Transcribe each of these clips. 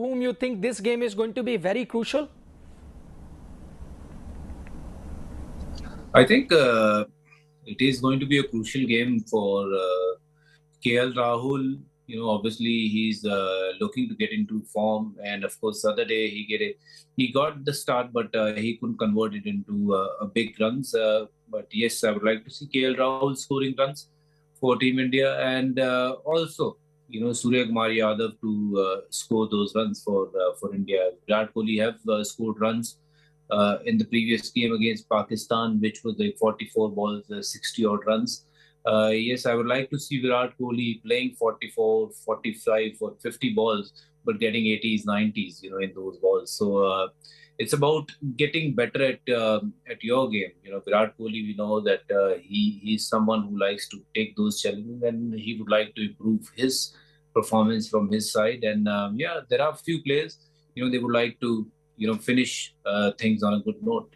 whom you think this game is going to be very crucial? I think it is going to be a crucial game for KL Rahul. Obviously he's looking to get into form, and of course, the other day he got the start, but he couldn't convert it into a big runs. But yes, I would like to see KL Rahul scoring runs for Team India, and also Surya Kumar Yadav to score those runs for India. Virat Kohli have scored runs in the previous game against Pakistan, which was like 44 balls, 60 odd runs. Yes, I would like to see Virat Kohli playing 44, 45 or 50 balls, but getting 80s, 90s, in those balls. So it's about getting better at your game. Virat Kohli, we know that he's someone who likes to take those challenges, and he would like to improve his performance from his side. And yeah, there are a few players, they would like to finish things on a good note.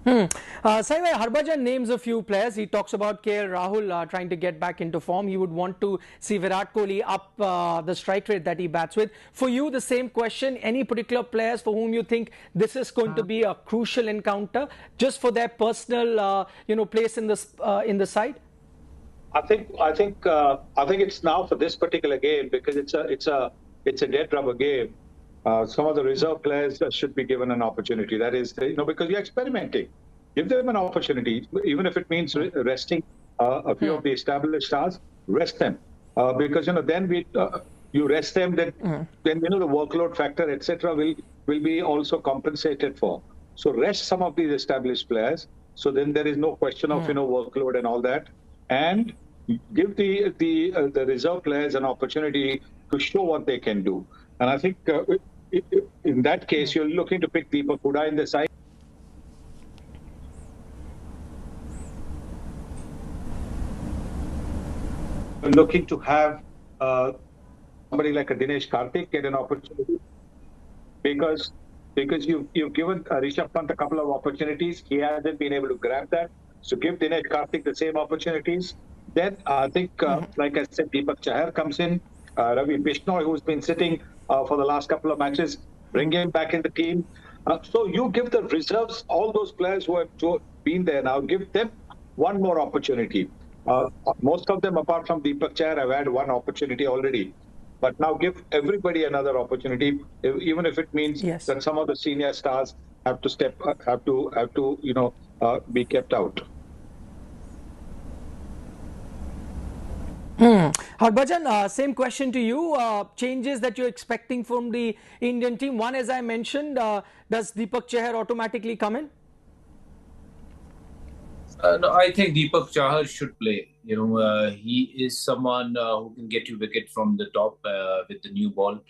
Saivai, Harbhajan names a few players. He talks about KL Rahul trying to get back into form. He would want to see Virat Kohli up the strike rate that he bats with. For you, the same question. Any particular players for whom you think this is going to be a crucial encounter, just for their personal, place in the side? I think it's now for this particular game, because it's a dead rubber game. Some of the reserve players should be given an opportunity. That is, because you're experimenting. Give them an opportunity, even if it means resting a few of the established stars. Rest them, because then you rest them. Then the workload factor, etc., will be also compensated for. So rest some of these established players. So then there is no question of workload and all that, and give the reserve players an opportunity to show what they can do. And I think in that case, you're looking to pick Deepak Hooda in the side. You're looking to have somebody like a Dinesh Karthik get an opportunity, because you've given Rishabh Pant a couple of opportunities. He hasn't been able to grab that. So give Dinesh Karthik the same opportunities. Then I think, like I said, Deepak Chahar comes in. Ravi Bishnoi, who's been sitting for the last couple of matches, bring him back in the team. So you give the reserves, all those players who have been there now, give them one more opportunity. Most of them, apart from Deepak Chahar, have had one opportunity already. But now give everybody another opportunity, even if it means that some of the senior stars have to be kept out. Harbhajan, same question to you. Changes that you're expecting from the Indian team. One, as I mentioned, does Deepak Chahar automatically come in? No, I think Deepak Chahar should play. He is someone who can get you wicket from the top with the new ball.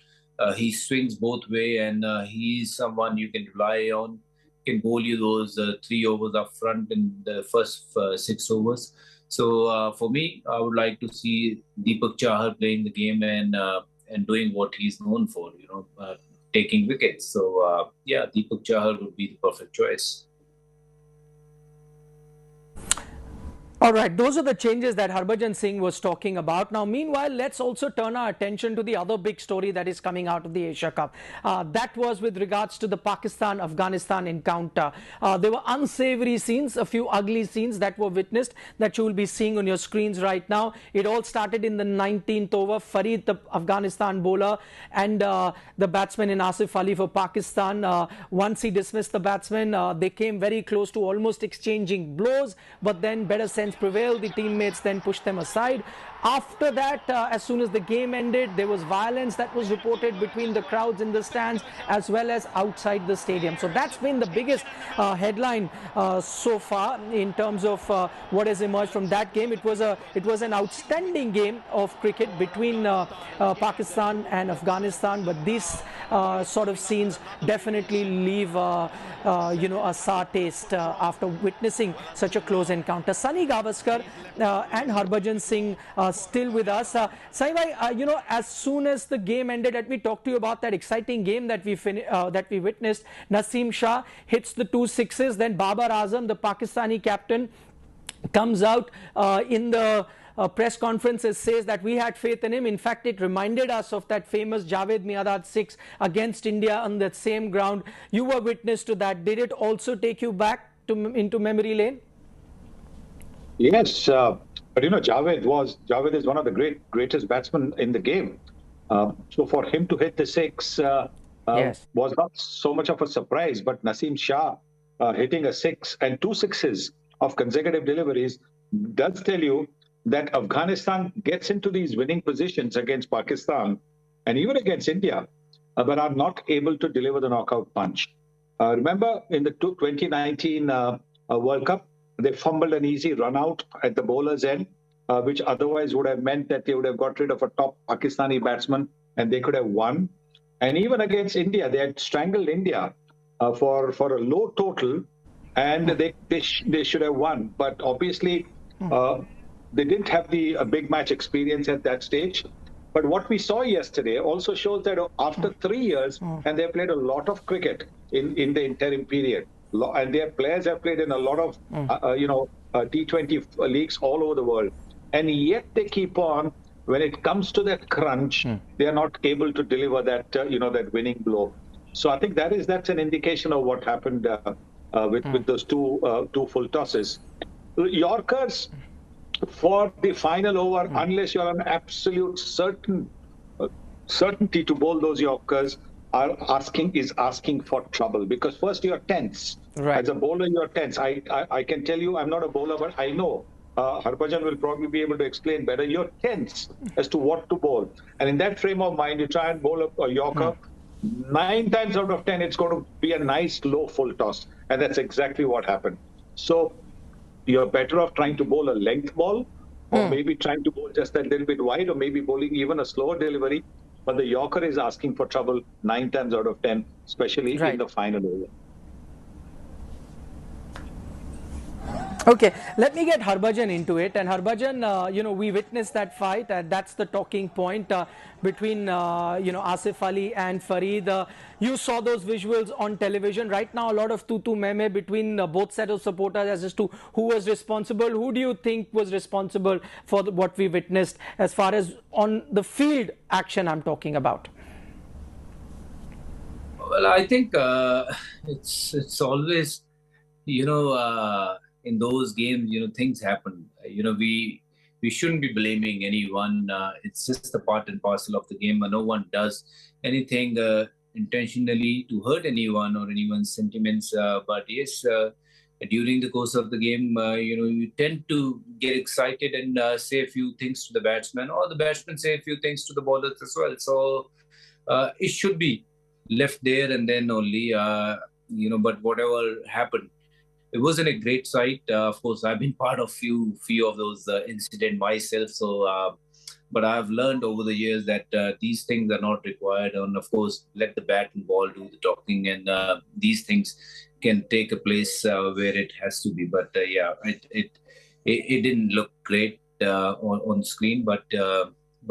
He swings both way, and he's someone you can rely on. Can bowl you those 3 overs up front in the first 6 overs. So for me, I would like to see Deepak Chahar playing the game and doing what he's known for, taking wickets. So yeah, Deepak Chahar would be the perfect choice. All right, those are the changes that Harbhajan Singh was talking about. Now, meanwhile, let's also turn our attention to the other big story that is coming out of the Asia Cup. That was with regards to the Pakistan-Afghanistan encounter. There were unsavory scenes, a few ugly scenes that were witnessed that you will be seeing on your screens right now. It all started in the 19th over. Farid, the Afghanistan bowler, and the batsman in Asif Ali for Pakistan. Once he dismissed the batsman, they came very close to almost exchanging blows, but then better sense prevailed. The teammates then pushed them aside. After that, as soon as the game ended, there was violence that was reported between the crowds in the stands as well as outside the stadium. So that's been the biggest headline so far in terms of what has emerged from that game. It was an outstanding game of cricket between Pakistan and Afghanistan, but these sort of scenes definitely leave a sour taste after witnessing such a close encounter. Sunny Gavaskar and Harbhajan Singh still with us. Saivai, as soon as the game ended, let me talk to you about that exciting game that we witnessed. Naseem Shah hits the 2 sixes, then Babar Azam, the Pakistani captain, comes out in the press conferences says that we had faith in him. In fact, it reminded us of that famous Javed Miandad 6 against India on that same ground. You were witness to that. Did it also take you back into memory lane? Yes, but Javed is one of the greatest batsmen in the game. So for him to hit the six Yes. was not so much of a surprise. But Naseem Shah hitting a six and two sixes of consecutive deliveries does tell you that Afghanistan gets into these winning positions against Pakistan and even against India, but are not able to deliver the knockout punch. Remember in the 2019 World Cup, they fumbled an easy run out at the bowler's end, which otherwise would have meant that they would have got rid of a top Pakistani batsman and they could have won. And even against India, they had strangled India for a low total, and they should have won. But obviously, they didn't have the big match experience at that stage. But what we saw yesterday also shows that after 3 years, and they played a lot of cricket in the interim period, and their players have played in a lot of T20 leagues all over the world, and yet they keep on. When it comes to that crunch, they are not able to deliver that that winning blow. So I think that's an indication of what happened with those two full tosses. Yorkers for the final over, unless you're an absolute certainty to bowl those Yorkers, is asking for trouble, because first you're tense. Right. As a bowler, you're tense. I can tell you, I'm not a bowler, but I know. Harbhajan will probably be able to explain better. You're tense as to what to bowl. And in that frame of mind, you try and bowl a Yorker. 9 times out of 10, it's going to be a nice low full toss. And that's exactly what happened. So you're better off trying to bowl a length ball, or maybe trying to bowl just a little bit wide, or maybe bowling even a slower delivery. But the Yorker is asking for trouble 9 times out of 10, especially in the final over. Okay, let me get Harbhajan into it. And Harbhajan, we witnessed that fight, and that's the talking point between, Asif Ali and Farid. You saw those visuals on television. Right now, a lot of tutu meme between both sets of supporters as to who was responsible. Who do you think was responsible for what we witnessed as far as on the field action I'm talking about? Well, I think it's always, in those games, things happen. We shouldn't be blaming anyone. It's just a part and parcel of the game. No one does anything intentionally to hurt anyone or anyone's sentiments. But yes, during the course of the game, you tend to get excited and say a few things to the batsman, or the batsman say a few things to the bowlers as well. So it should be left there and then only, but whatever happened, it wasn't a great sight. Of course, I've been part of few of those incidents myself. So, but I've learned over the years that these things are not required. And of course, let the bat and ball do the talking, and these things can take a place where it has to be. But it didn't look great on screen. But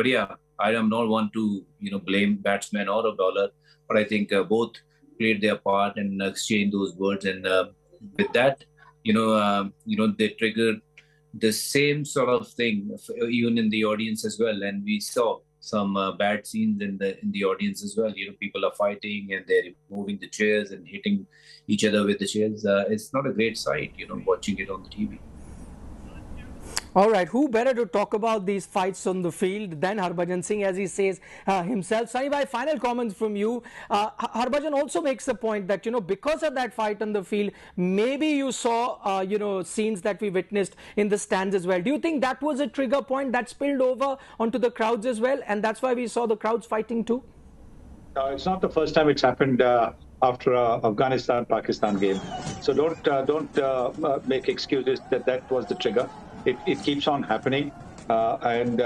yeah, I am not one to blame batsman or a bowler. But I think both played their part and exchanged those words, and with that, they triggered the same sort of thing even in the audience as well. And we saw some bad scenes in the audience as well. People are fighting and they're removing the chairs and hitting each other with the chairs. It's not a great sight, watching it on the TV. All right, who better to talk about these fights on the field than Harbhajan Singh, as he says himself. Sunny bhai, final comments from you. Harbhajan also makes a point that, because of that fight on the field, maybe you saw, scenes that we witnessed in the stands as well. Do you think that was a trigger point that spilled over onto the crowds as well, and that's why we saw the crowds fighting too? It's not the first time it's happened after Afghanistan-Pakistan game. So don't make excuses that was the trigger. It keeps on happening, and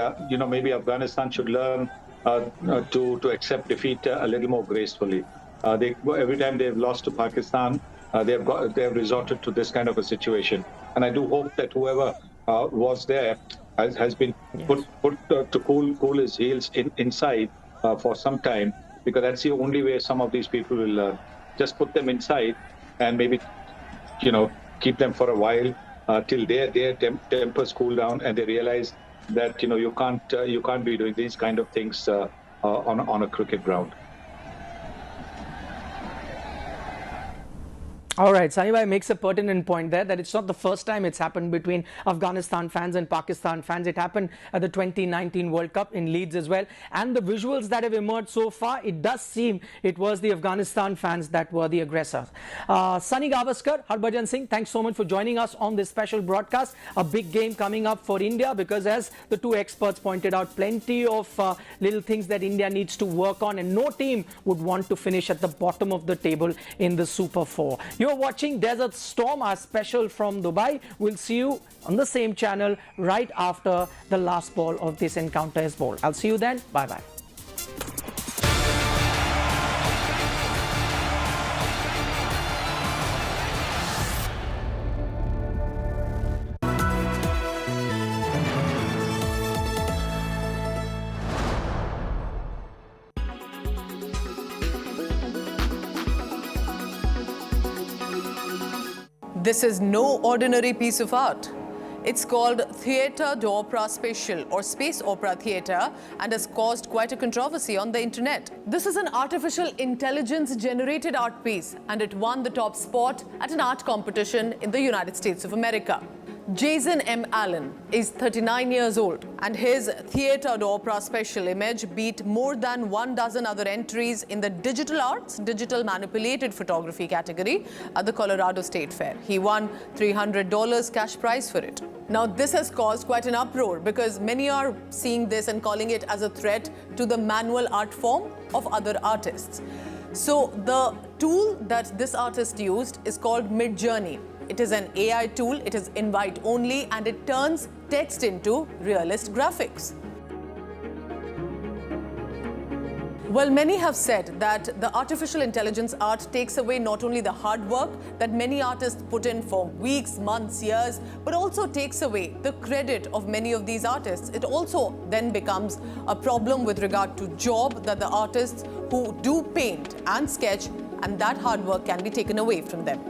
maybe Afghanistan should learn to accept defeat a little more gracefully. Every time they've lost to Pakistan, they have resorted to this kind of a situation, and I do hope that whoever was there has been put to cool his heels inside for some time, because that's the only way some of these people will learn. Just put them inside and maybe keep them for a while. Till their tempers cool down and they realize that you can't be doing these kind of things on a cricket ground. All right, Sunny makes a pertinent point there that it's not the first time it's happened between Afghanistan fans and Pakistan fans. It happened at the 2019 World Cup in Leeds as well. And the visuals that have emerged so far, it does seem it was the Afghanistan fans that were the aggressors. Sunny Gavaskar, Harbhajan Singh, thanks so much for joining us on this special broadcast. A big game coming up for India because, as the two experts pointed out, plenty of little things that India needs to work on, and no team would want to finish at the bottom of the table in the Super 4. You're watching Desert Storm, our special from Dubai. We'll see you on the same channel right after the last ball of this encounter is bowled. I'll see you then. Bye-bye. This is no ordinary piece of art. It's called Theatre d'Opera Spatial or Space Opera Theatre and has caused quite a controversy on the internet. This is an artificial intelligence generated art piece and it won the top spot at an art competition in the United States of America. Jason M. Allen is 39 years old and his Theatre d'Opera Special image beat more than 12 other entries in the digital arts, digital manipulated photography category at the Colorado State Fair. He won $300 cash prize for it. Now this has caused quite an uproar because many are seeing this and calling it as a threat to the manual art form of other artists. So the tool that this artist used is called Midjourney. It is an AI tool, it is invite only, and it turns text into realist graphics. Well, many have said that the artificial intelligence art takes away not only the hard work that many artists put in for weeks, months, years, but also takes away the credit of many of these artists. It also then becomes a problem with regard to job that the artists who do paint and sketch, and that hard work can be taken away from them.